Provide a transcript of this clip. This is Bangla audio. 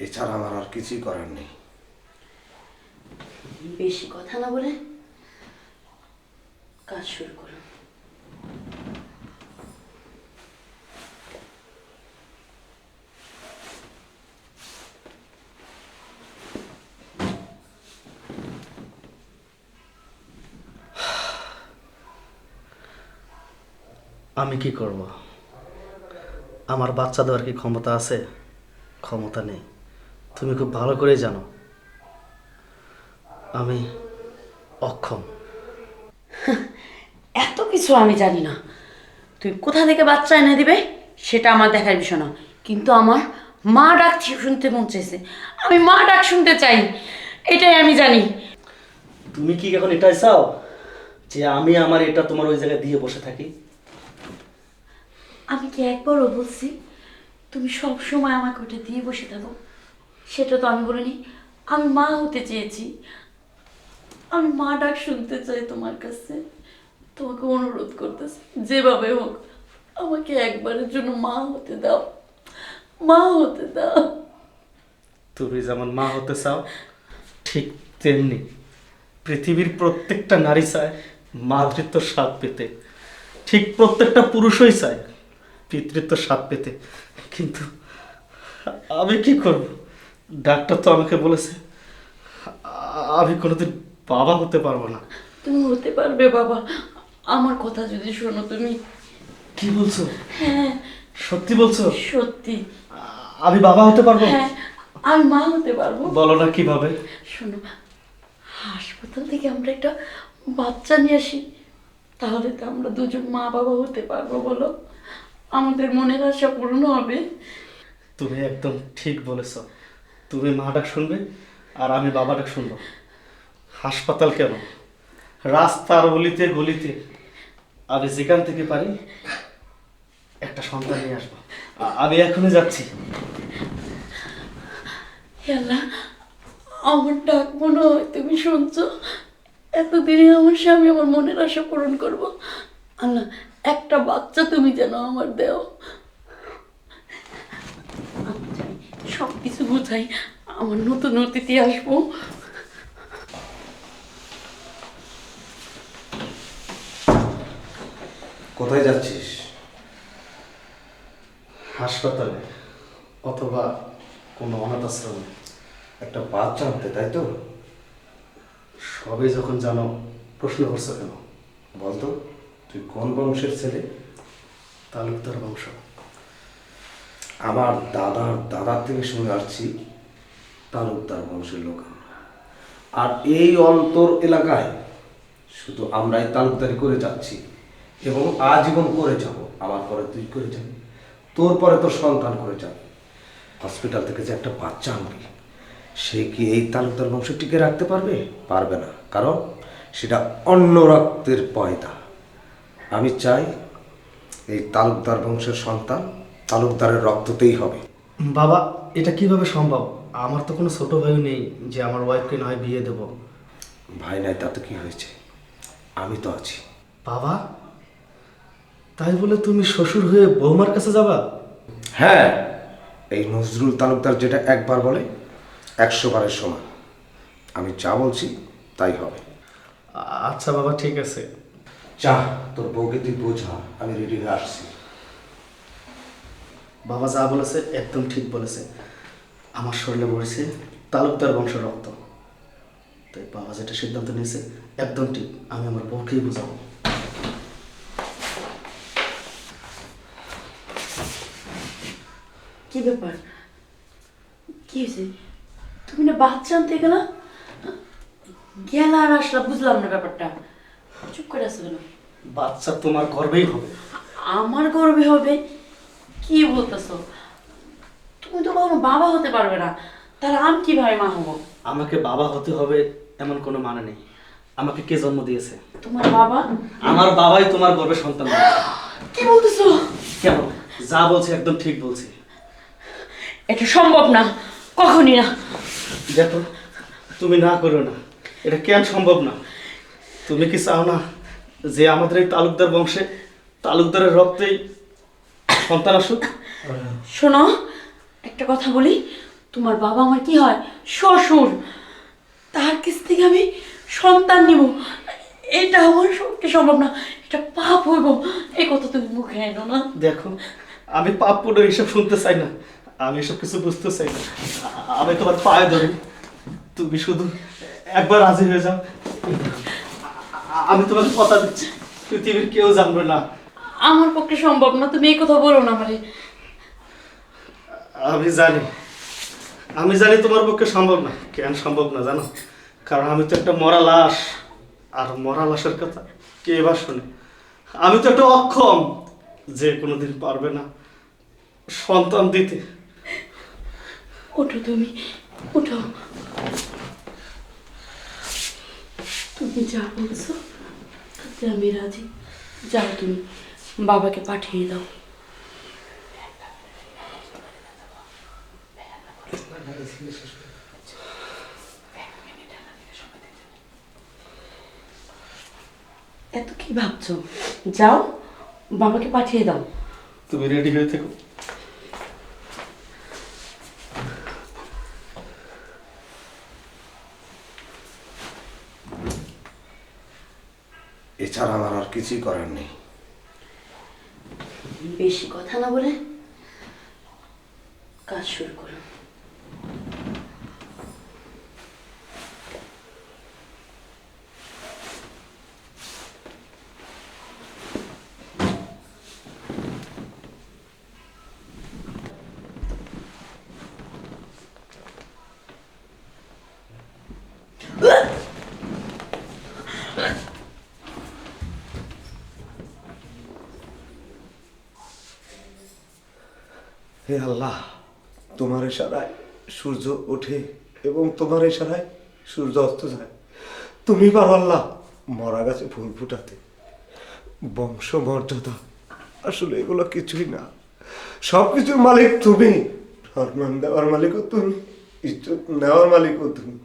এছাড়া আমার আর কিছুই করার নেই। বেশি কথা না বলে কাজ শুরু করুন। আমি কি করব? আমার বাচ্চা দেওয়ার কি ক্ষমতা আছে? ক্ষমতা নেই। তুমি খুব ভালো করে জানো আমি অক্ষম। এত কিছু আমি জানি না। তুই কোথা থেকে বাচ্চা এনে দিবে সেটা আমার দেখার বিষয় না, কিন্তু আমার মা ডাক শুনতে মন চাইছে। আমি মা ডাক শুনতে চাই, এটাই আমি জানি। তুমি কি এখন এটাই চাও যে আমি আমার এটা তোমার ওই জায়গায় দিয়ে বসে থাকি? আমি কি একবারও বলছি তুমি সব সময় আমাকে ওটা দিয়ে বসে থাকো? সেটা তো আমি বলিনি। আমি মা হতে চেয়েছি, আমি মা ডাক শুনতে চাই তোমার কাছে। তোমাকে অনুরোধ করতেছি, যেভাবে হোক আমাকে একবারের জন্য মা হতে দাও, মা হতে দাও। তুমি যেমন মা হতে চাও ঠিক তেমনি পৃথিবীর প্রত্যেকটা নারী চায় মাতৃত্ব স্বাদ পেতে, ঠিক প্রত্যেকটা পুরুষই চায় পিতৃত্ব স্বাদ পেতে। কিন্তু আমি কি করব? ডাক্তার তো আমাকে বলেছে আমি কোনোদিন বাবা হতে পারবো না। তুমি হতে পারবে বাবা, আমার কথা যদি শোনো তুমি। কি বলছো? হ্যাঁ সত্যি বলছো? সত্যি। আমি বাবা হতে পারবো? হ্যাঁ আমি মা হতে পারবো। বলো না কিভাবে? শোনো, হাসপাতাল থেকে আমরা একটা বাচ্চা নিয়ে আসি, তাহলে তো আমরা দুজন মা বাবা হতে পারবো। বলো, আমাদের মনের আশা পূর্ণ হবে। তুমি একদম ঠিক বলেছ। তুমি মা ডাক শুনবে আর আমি বাবা ডাক শুনবো। হাসপাতাল কেন, রাস্তার অলিতে গলিতে আমি যেখান থেকে পারি একটা সন্তান নিয়ে আসবো। আমি এখনই যাচ্ছি। হে আল্লাহ, আমার ডাক মনে হয় তুমি শুনছো। এতদিনে আমার স্বামী আমার মনের আশা পূরণ করবো। আল্লাহ, একটা বাচ্চা তুমি যেন আমার দেও। আমি চাই সব কিছু বুঝাই, আমার নতুন অতিথি আসবো। কোথায় যাচ্ছিস? হাসপাতালে অথবা কোনো অনাথ আশ্রমে। একটা বাচ্চা আনতে, তাই তো? সবে যখন জানো প্রশ্ন করছো কেন? বলতো, তুই কোন বংশের ছেলে? তালুকদার বংশ। আমার দাদার দাদার থেকে শুনে আসছি তালুকদার বংশের লোক আমরা। আর এই অন্তর এলাকায় শুধু আমরাই তালুকদারি করে যাচ্ছি এবং আজীবন করে যাব। আমার পরে তুই করে যাবি, তোর পরে তোর সন্তান করে যাবে। হসপিটাল থেকে যে একটা বাচ্চা আনবি, সে কি এই তালুকদার বংশ টিকে রাখতে পারবে? পারবে না, কারণ সেটা অন্য রক্তের পয়দা। আমি চাই এই তালুকদার বংশের সন্তান তালুকদারের রক্ততেই হবে। বাবা, এটা কিভাবে সম্ভব? আমার তো কোনো ছোট ভাই নেই যে আমার ওয়াইফকে নয় বিয়ে দেব। ভাই নাই তাতে কি হয়েছে, আমি তো আছি। বাবা, তাই বলে তুমি শ্বশুর হয়ে বৌমার কাছে যাবা? হ্যাঁ, এই নজরুল তালুকদার যেটা একবার বলে 100 বারের সমান। আমি যা বলছি তাই হবে। আচ্ছা বাবা, ঠিক আছে। যা, তোর বউকে তুই বোঝা, আমি রেডি হয়ে আসছি। বাবা যা বলেছে একদম ঠিক বলেছে। আমার শরীরে বলেছে তালুকদার বংশ রক্ত। তাই বাবা যেটা সিদ্ধান্ত নিয়েছে একদম ঠিক। আমি আমার বউকেই বোঝাবো। কি ব্যাপার? কি হয়েছে? তুমি না বাচ্চা আনতে গেলা, গেলা আর আসলা, বুঝলাম না ব্যাপারটা। চুপ করে আসো কেন? বাচ্চা তোমার গর্বেই হবে। আমার গর্বে হবে? কি বলতেছো? তুমি তো কখনো বাবা হতে পারবে না, তাহলে আমি কিভাবে মা হবো? আমাকে বাবা হতে হবে এমন কোনো মানে নেই। আমাকে কে জন্ম দিয়েছে? তোমার বাবা। আমার বাবাই তোমার গর্ভে সন্তান দিয়েছে। কি বলতেছো? কেন? যা বলছি একদম ঠিক বলছি। এটা সম্ভব না, কখনই না। দেখো, তুমি না করো না, এটা কেন সম্ভব না? তুমি কি চাও না যে আমাদের এই তালুকদার বংশে তালুকদারের রক্তেই সন্তান আসুক? শোনো, একটা কথা বলি, তোমার বাবা আমার কি হয়, শ্বশুর। তার কাছ থেকে আমি সন্তান নিব, এটা আমার পক্ষে সম্ভব না, এটা পাপ হইব। এই কথা তুমি মুখে এনো না। দেখো, আমি পাপ পুণ্যের এসব শুনতে চাই না, আমি এসব কিছু বুঝতে চাই না। আমি তোমার পায়ে ধরি, তুমি শুধু একবার রাজি হয়ে যাও। আমি তোমাকে কথা দিচ্ছি, পৃথিবীর কেউ জানবে না। আমার পক্ষে সম্ভব না, তুমি এই কথা বলো না আমারে। আমি জানি তোমার পক্ষে সম্ভব না। কেন সম্ভব না জানো? কারণ আমি তো একটা মরা লাশ, আর মরা লাশের কথা কে এবার শুনে? আমি তো একটা অক্ষম, যে কোনোদিন পারবে না সন্তান দিতে। ওঠো তুমি, ওঠো। তুমি যা বলছো তাতে আমি রাজি। যাও তুমি, বাবাকে পাঠিয়ে দাও। এত কি ভাবছো? যাও, বাবাকে পাঠিয়ে দাও। তুমি রেডি হয়ে থেকো। এছাড়া আমার আর কিছুই করার নেই। বেশি কথা না বলে কাজ শুরু করো। হে আল্লাহ, তোমার ইশারায় সূর্য ওঠে এবং তোমার ইশারায় সূর্য অস্ত যায়। তুমি পারো আল্লাহ মরা গাছে ফুল ফুটাতে। বংশ মর্যাদা আসলে এগুলো কিছুই না, সব কিছুর মালিক তুমি। সম্মান দেওয়ার মালিকও তুমি, ইজ্জত নেওয়ার মালিকও তুমি।